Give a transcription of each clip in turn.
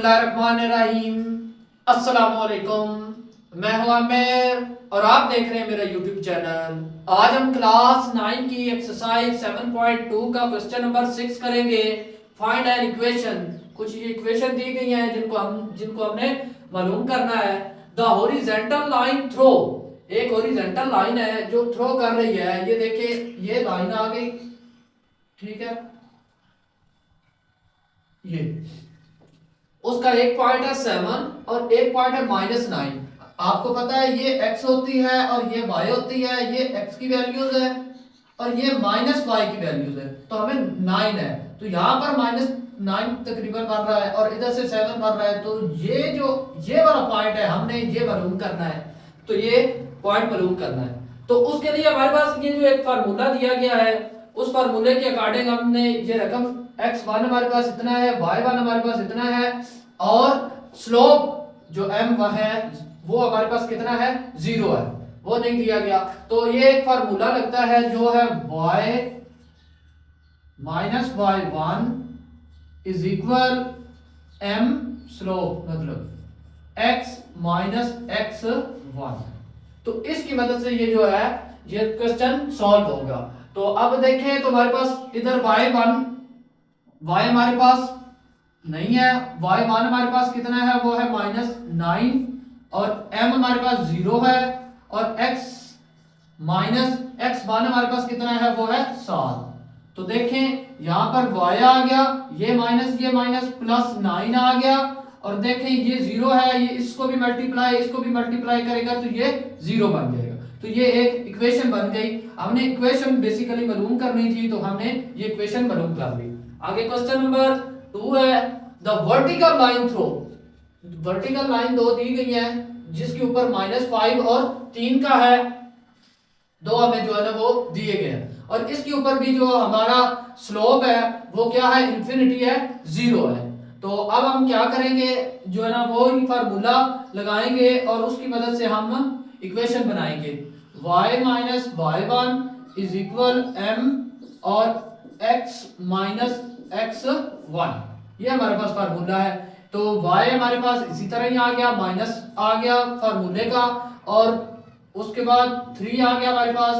बिस्मिल्लाहिर्रहमानिर्रहीम। अस्सलामुअलैकुम। मैं हूं आमिर और आप देख रहे हैं मेरा यूट्यूब चैनल। आज हम क्लास 9 की एक्सरसाइज 7.2 का क्वेश्चन नंबर 6 करेंगे। Find an equation. कुछ ये इक्वेशन दी गई हैं जिनको हमने मालूम करना है। द हॉरिजॉन्टल लाइन थ्रो, एक हॉरिजॉन्टल लाइन है जो थ्रो कर रही है। ये देखिए, ये लाइन आ गई, ठीक है। ये उसका एक पॉइंट है 7 और एक पॉइंट है -9। आपको पता है ये x होती है और ये y होती है। ये x की वैल्यूज है और ये -y की वैल्यूज है। तो हमें 9 है, तो यहाँ पर -9 तकरीबन बन रहा है और इधर से 7 बन रहा है। तो ये वाला पॉइंट है, हमने ये मालूम करना है। तो ये पॉइंट मालूम करना है। तो उसके लिए हमारे पास ये जो एक फार्मूला दिया गया है, उस फार्मूले के अकॉर्डिंग हमने ये रकम x1 हमारे पास इतना है, y1 हमारे पास इतना है और स्लोप जो m है वो हमारे पास कितना है, 0 है, वो नहीं दिया गया। तो ये एक फार्मूला लगता है जो है y minus y1 is equal m slope मतलब x माइनस x1। तो इसकी मदद से ये जो है ये क्वेश्चन सॉल्व होगा। तो अब देखें तो हमारे पास इधर y हमारे पास नहीं है, y1 हमारे पास कितना है, वो है -9 और m हमारे पास 0 है और x माइनस x1 हमारे पास कितना है, वो है 7। तो देखें यहां पर y आ गया, ये माइनस प्लस 9 आ गया और देखें ये 0 है, ये इसको भी मल्टीप्लाई करेगा तो ये 0 बन जाएगा। तो ये एक इक्वेशन बन गई। हमने इक्वेशन बेसिकली मालूम करनी थी तो हमने ये इक्वेशन मालूम कर ली। आगे क्वेश्चन नंबर 2 है the vertical line throw. Vertical line दो दी गई है जिसके ऊपर -5 और 3 का है, दो हमें जो है ना वो दिए गए हैं और इसके ऊपर भी जो हमारा स्लोप है वो क्या है, इंफिनिटी है, 0 है। तो अब हम क्या करेंगे, जो है ना वो ही फार्मूला लगाएंगे और उसकी मदद से हम इक्वेशन बनाएंगे। y minus y1 is equal m और x माइनस x1, ये हमारे पास फार्मूला है। तो y हमारे पास इसी तरह ही आ गया, माइनस आ गया फार्मूले का और उसके बाद 3 आ गया हमारे पास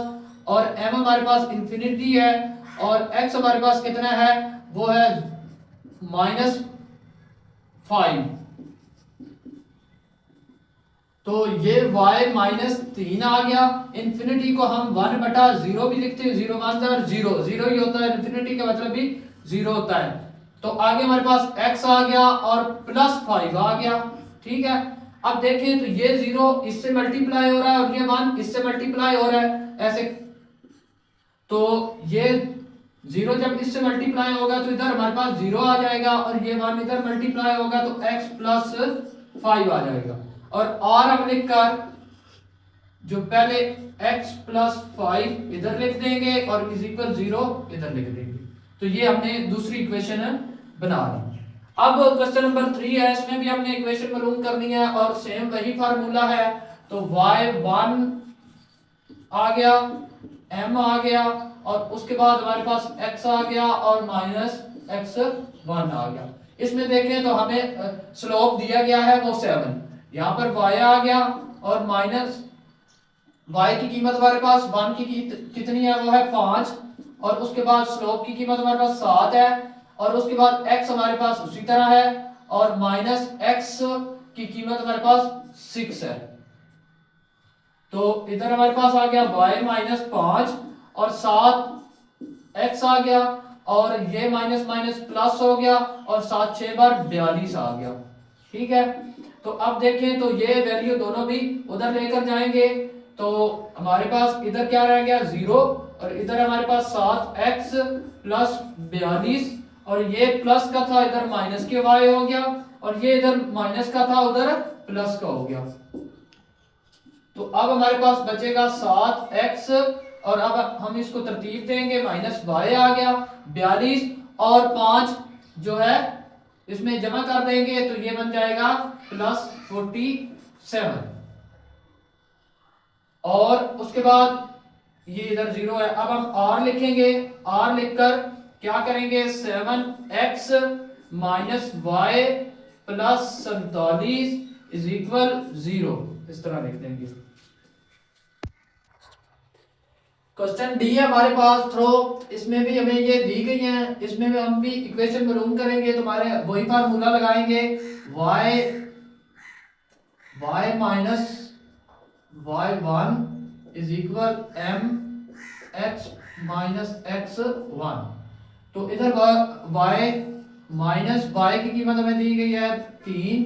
और m हमारे पास इंफिनिटी है और x हमारे पास कितना है, वो है -5। तो ये y -3 आ गया। इंफिनिटी को हम 1/0 भी लिखते हैं, 0 1 0 0 ही होता है, इंफिनिटी का मतलब भी 0 होता है। तो आगे हमारे पास x आ गया और +5 आ गया, ठीक है। अब देखें तो ये 0 इससे मल्टीप्लाई हो रहा है और ये 1 इससे मल्टीप्लाई हो रहा है, ऐसे। तो ये 0 जब इससे मल्टीप्लाई होगा तो इधर हमारे पास 0 आ जाएगा और ये 1 इधर मल्टीप्लाई होगा तो x + 5 आ जाएगा। और हम लिखकर जो पहले x + 5 इधर लिख देंगे और इज इक्वल 0 इधर लिख देंगे। तो ये हमने दूसरी इक्वेशन बना दी। अब क्वेश्चन नंबर 3 है, इसमें भी हमने इक्वेशन मालूम करनी है और सेम वही फार्मूला है। तो y1 आ गया, m आ गया और उसके बाद हमारे पास x आ गया और -x1 आ गया। इसमें देखें तो हमें स्लोप दिया गया है वो 7, यहाँ पर y आ गया और माइनस y की कीमत हमारे पास 1 की कितनी है, वो है 5 और उसके बाद स्लोप की कीमत हमारे पास 7 है और उसके बाद x हमारे पास उसी तरह है और -x की कीमत हमारे पास 6 है। तो इधर हमारे पास आ गया y -5 और 7x आ गया और ये माइनस प्लस हो गया और 7 6 बार 42 आ गया, ठीक है। तो अब देखें तो ये वैल्यू दोनों भी उधर लेकर जाएंगे तो हमारे पास इधर क्या रह गया, 0 और इधर हमारे पास 7x + 42 और ये प्लस का था इधर माइनस के y हो गया और ये इधर माइनस का था उधर प्लस का हो गया। तो अब हमारे पास बचेगा 7x और अब हम इसको तरतीब देंगे, -y आ गया 42 और 5 जो है इसमें जमा कर देंगे तो ये बन जाएगा +47 और उसके बाद ये इधर 0 है। अब हम r लिखेंगे, r लिखकर क्या करेंगे, 7x - y plus 47 is equal 0, इस तरह लिख देंगे। क्वेश्चन डी है हमारे पास थ्रो, इसमें भी हमें ये दी गई है, इसमें भी हम भी इक्वेशन मालूम करेंगे, तो हमारे वही फार्मूला लगाएंगे y minus y1 is equal m x minus x1। तो इधर y माइनस y की कीमत हमें दी गई है 3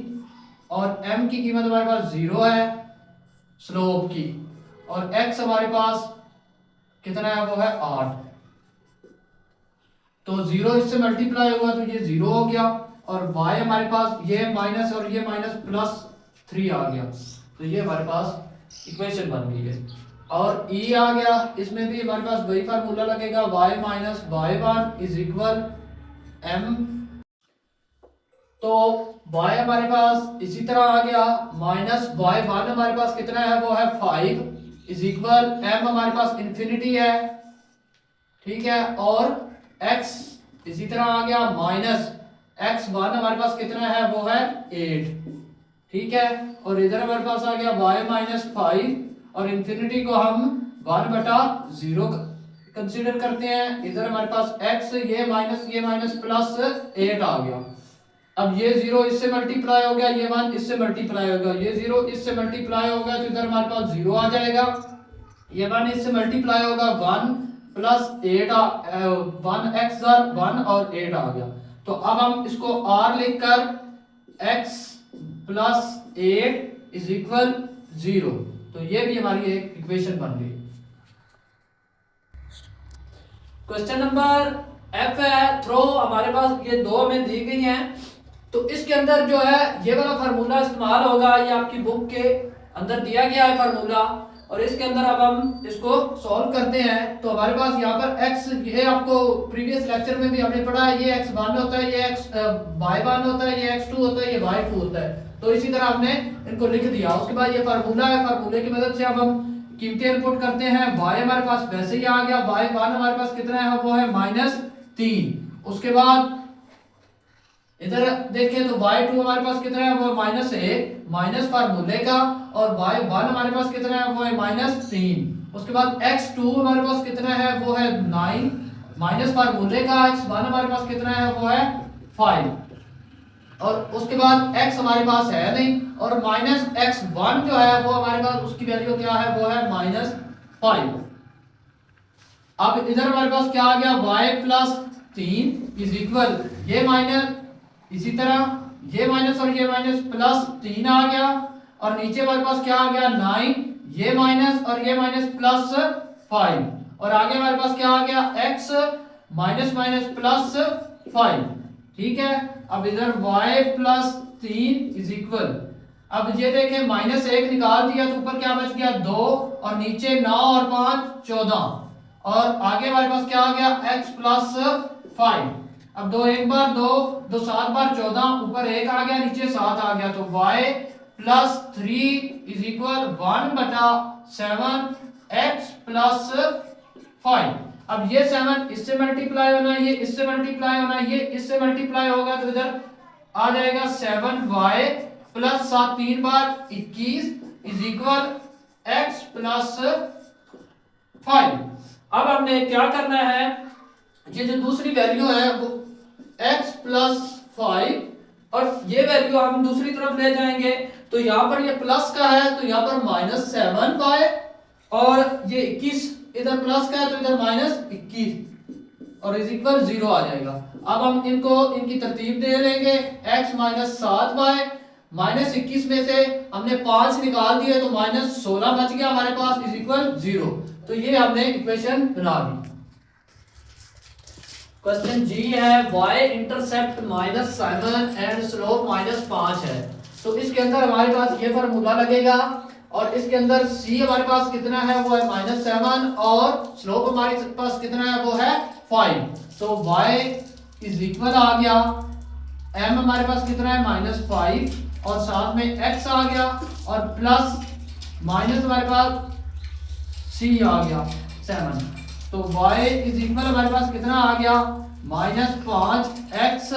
और m की कीमत हमारे पास 0 है स्लोप की, और x हमारे पास कितना है, वो है 8। तो 0 इससे मल्टीप्लाई हुआ तो ये 0 हो गया, और y हमारे पास ये माइनस और ये माइनस प्लस 3 आ गया, तो ये हमारे पास इक्वेशन बन गई है। और e आ गया, इसमें भी हमारे पास वही फार्मूला लगेगा y minus y1 is equal m। तो y हमारे पास इसी तरह आ गया, माइनस y1 हमारे पास कितना है, वो है 5 इज इक्वल m हमारे पास इंफिनिटी है, ठीक है, और x इसी तरह आ गया, माइनस x1 हमारे पास कितना है, वो है 8, ठीक है, और इधर हमारे पास आ गया y माइनस 5, और इंफिनिटी को हम 1/0 कंसीडर करते हैं। इधर हमारे पास x ये माइनस प्लस 8 आ गया। अब ये 0 इससे मल्टीप्लाई हो गया, ये 1 इससे मल्टीप्लाई होगा, ये 0 इससे मल्टीप्लाई होगा तो इधर हमारे पास 0 आ जाएगा, ये 1 इससे मल्टीप्लाई होगा 1 प्लस 8 1x 1 और 8 आ गया। तो अब हम इसको r लिखकर x प्लस 8 इज इक्वल 0, तो ये भी हमारी एक इक्वेशन बन गई। क्वेश्चन नंबर f है थ्रो, हमारे पास ये दो हमें दी गई हैं, तो इसके अंदर जो है ये वाला फार्मूला इस्तेमाल होगा, ये आपकी बुक के अंदर दिया गया है फार्मूला, और इसके अंदर अब हम इसको सॉल्व करते हैं। तो हमारे पास यहाँ पर x, ये आपको प्रीवियस लेक्चर में भी हमने पढ़ा है, ये x1 होता है, ये y1 होता है, ये x2 होता है, ये y2 होता है, तो इसी तरह हमने इनको लिख दिया। उसके बाद ये फार्मूला है, फार्मूले की मदद से अब हम कीमतें इनपुट करते हैं। y हमारे पास वैसे ही आ गया, y1 हमारे पास कितना है, वो है -3। उसके बाद इधर देखें तो y2 हमारे पास कितना है, वो है -1 माइनस फार्मूले का, और y1 हमारे पास कितना है, वो है -3। उसके बाद x2 हमारे पास कितना है, वो है 9 माइनस फार्मूले का, x1 हमारे पास कितना है, वो है 5, और उसके बाद x हमारे पास है नहीं, और -x1 जो है वो हमारे पास उसकी वैल्यू क्या है, वो है -5। अब इधर हमारे पास क्या आ गया, y प्लस 3 इज इक्वल ये माइनस, इसी तरह ये माइनस और ये माइनस प्लस 3 आ गया, और नीचे हमारे पास क्या आ गया 9, ये माइनस और ये माइनस प्लस 5, और आगे हमारे पास क्या आ गया x माइनस माइनस प्लस 5, ठीक है। अब इधर y प्लस 3 इज इक्वल, अब ये देखें -1 निकाल दिया तो ऊपर क्या बच गया 2, और नीचे 9 और 5 14, और आगे हमारे पास क्या आ गया x प्लस 5। अब 2 1 बार 2 2 7 बार 14, ऊपर 1 आ गया, नीचे 7 आ गया, तो y plus 3 is equal 1/7 x plus 5। अब ये 7 इससे मल्टीप्लाई होना है, ये इससे मल्टीप्लाई होना है, ये इससे मल्टीप्लाई होगा, तो इधर आ जाएगा 7y plus 7 3 bar 21 is equal x plus 5। अब हमने क्या करना है, ये जो दूसरी वैल्यू है वो x प्लस 5, और ये वैल्यू हम दूसरी तरफ ले जाएंगे, तो यहाँ पर ये प्लस का है तो यहाँ पर -7y, और ये 21 इधर प्लस का है तो इधर -21, और इज इक्वल 0 आ जाएगा। अब हम इनको इनकी तरतीब दे लेंगे, x -7y, -21 में से हमने 5 निकाल दिए तो -16 बच गया हमारे पास, इज इक्वल 0। तो ये हमने इक्वेशन बना दी। क्वेश्चन जी है y इंटरसेप्ट -7 एंड स्लोप -5 है, तो इसके अंदर हमारे पास ये फार्मूला लगेगा, और इसके अंदर c हमारे पास कितना है, वो है -7, और स्लोप हमारे पास कितना है, वो है 5। तो y इज इक्वल आ गया, m हमारे पास कितना है -5, और साथ में x आ गया, और प्लस माइनस हमारे पास c आ गया 7। तो y इज इक्वल हमारे पास कितना आ गया, -5x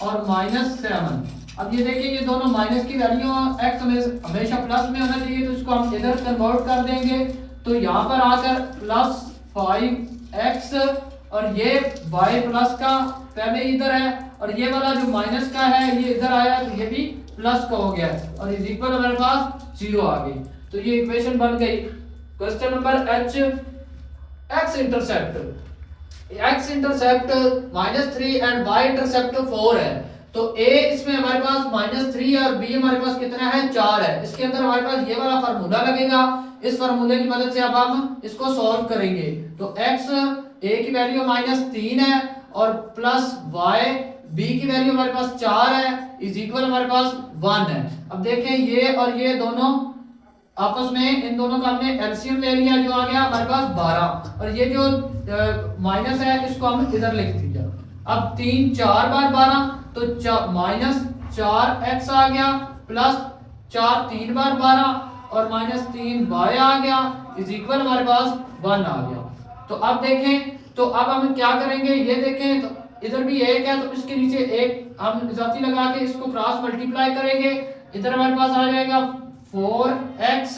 और -7, अब ये देखिए ये दोनों माइनस की वैल्यू x हमेशा प्लस में होना चाहिए, तो इसको हम इधर कन्वर्ट कर देंगे। तो यहाँ पर आकर प्लस 5x और ये y प्लस का पहले इधर है और ये वाला जो माइनस का है ये इधर आया तो ये भी प्लस का हो गया है और इज इक्वल हमारे पास 0 आ गई। तो ये इक्वेशन बन गई। Question number h, x intercept -3 and y intercept 4 है। तो a इसमें हमारे पास -3 और b हमारे पास कितना है 4 है। इसके अंदर हमारे पास ये वाला फार्मूला लगेगा, इस फार्मूले की मदद से अब हम इसको सॉल्व करेंगे। तो x a की वैल्यू -3 है और प्लस y b की वैल्यू हमारे पास 4 है इज इक्वल हमारे पास 1 है। अब देखें ये और ये दोनों आपस में, इन दोनों का हमने एलसीएम ले लिया जो आ गया हमारे पास 12 और ये जो माइनस है इसको हम इधर लिख दिया। अब 3 4 बार 12 तो -4x आ गया प्लस 4 3 बार 12 और -3y आ गया इज इक्वल हमारे पास 1 आ गया। तो अब देखें, तो अब हम क्या करेंगे, ये देखें तो इधर भी एक है तो इसके नीचे एक हम इजाफी लगा के इसको क्रॉस मल्टीप्लाई करेंगे। इधर हमारे पास आ जाएगा 4x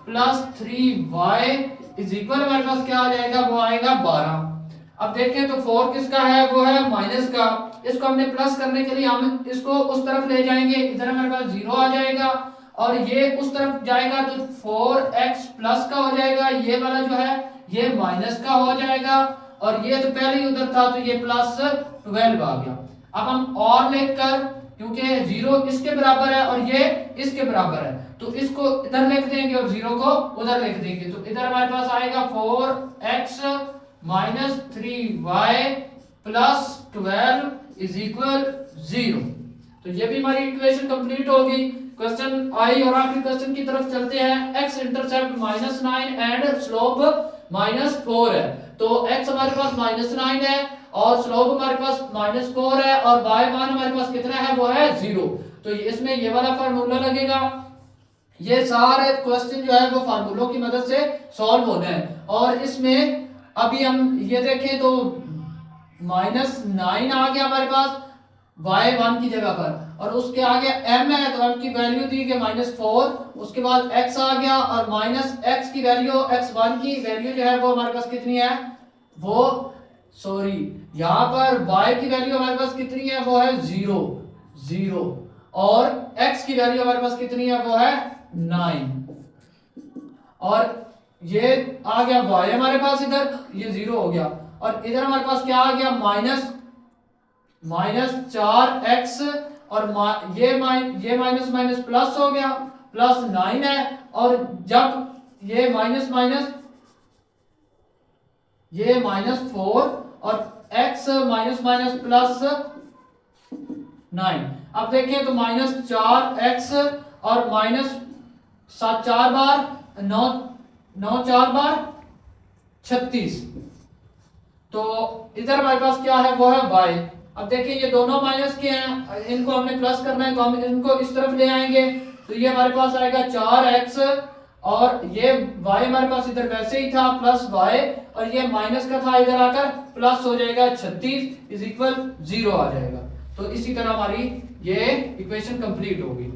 plus 3y is equal हमारे पास क्या आ जाएगा, वो आएगा 12। अब देखें तो 4 किसका है, वो है माइनस का। इसको हमने प्लस करने के लिए हम इसको उस तरफ ले जाएंगे, इधर हमारे पास 0 आ जाएगा और ये उस तरफ जाएगा तो 4x प्लस का हो जाएगा, ये वाला जो है ये माइनस का हो जाएगा और ये तो पहले ही उधर था तो ये प्लस 12 आ गया। अब हम और लिखकर, क्योंकि 0 इसके बराबर है और ये इसके बराबर है तो इसको इधर लिख देंगे और 0 को उधर लिख देंगे। तो इधर हमारे पास आएगा 4x minus 3y plus 12 is equal 0। तो ये भी हमारी इक्वेशन कंप्लीट होगी। क्वेश्चन आई और आखिरी क्वेश्चन की तरफ चलते हैं। x इंटरसेप्ट -9 एंड स्लोप -4 है। तो x हमारे पास -9 है और स्लोप हमारे पास -4 है और y मान हमारे पास कितना है, वो है 0। तो इसमें ये वाला फार्मूला लगेगा। ये सारे क्वेश्चन जो है वो फार्मूलों की मदद से सॉल्व होने हैं और इसमें अभी हम ये देखें तो -9 आ गया हमारे पास y1 की जगह पर और उसके आगे m है तो m की वैल्यू दी गई -4, उसके बाद x आ गया और -x की वैल्यू, x1 की वैल्यू जो है वो हमारे पास कितनी है, वो सॉरी यहाँ पर y की वैल्यू हमारे पास कितनी है, वो है 0 और x की वैल्यू हमारे पास कितनी है, वो है 9 और ये आ गया y हमारे पास इधर ये 0 हो गया और इधर हमारे पास क्या आ गया -4x और ये माइनस माइनस प्लस हो गया प्लस 9 है और जब ये माइनस -4 और x माइनस माइनस प्लस 9। अब देखें तो -4x और -7 4 बार 9 4 बार 36। तो इधर हमारे पास क्या है, वो है y। अब देखिए ये दोनों माइनस के हैं, इनको हमने प्लस करना है तो हम इनको इस तरफ ले आएंगे तो ये हमारे पास आएगा 4x और ये y हमारे पास इधर वैसे ही था प्लस y और ये माइनस का था इधर आकर प्लस हो जाएगा 36 इज इक्वल 0 आ जाएगा। तो इसी तरह हमारी ये इक्वेशन कंप्लीट होगी।